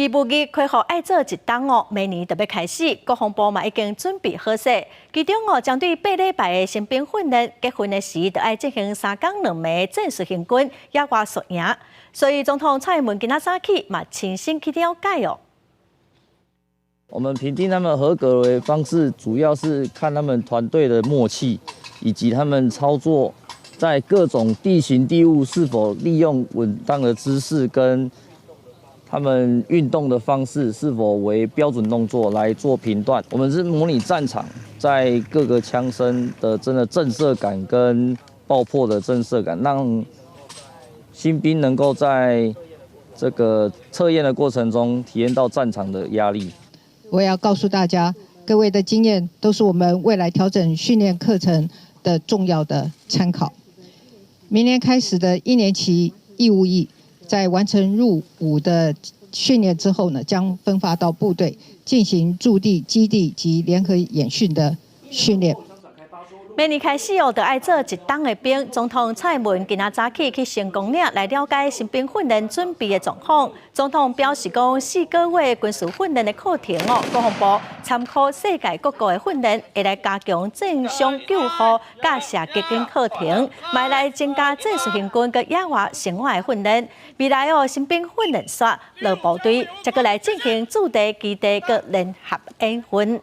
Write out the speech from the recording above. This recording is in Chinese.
义务役开放爱做一档哦，明年就要开始，国防部嘛已经准备好势。其中哦，针对8礼拜的新兵训练，结婚的时就要进行3天2夜正式行军，野外宿营。所以总统蔡英文今仔早起嘛亲身去了解哦。我们评定他们合格的方式，主要是看他们团队的默契，以及他们操作在各种地形地物是否利用稳当的姿势跟。他们运动的方式是否为标准动作来做评断？我们是模拟战场，在各个枪声的震慑感跟爆破的震慑感，让新兵能够在这个测验的过程中体验到战场的压力。我也要告诉大家，各位的经验都是我们未来调整训练课程的重要的参考。明年开始的1年期义务役。在完成入伍的训练之后呢，将分发到部队进行驻地、基地及联合演训的训练。明年开始哦，就要做一档的兵。总统蔡英文今仔早起去成功岭来了解新兵训练准备的状况。总统表示讲，4个月军事训练的课程哦，国防部参考世界各国的训练，会来加强正伤救护、架射击跟课程，买来增加战术行军跟野外生活的训练。未来哦，新兵训练所落部队，再过来进行驻地、基地跟联合演训。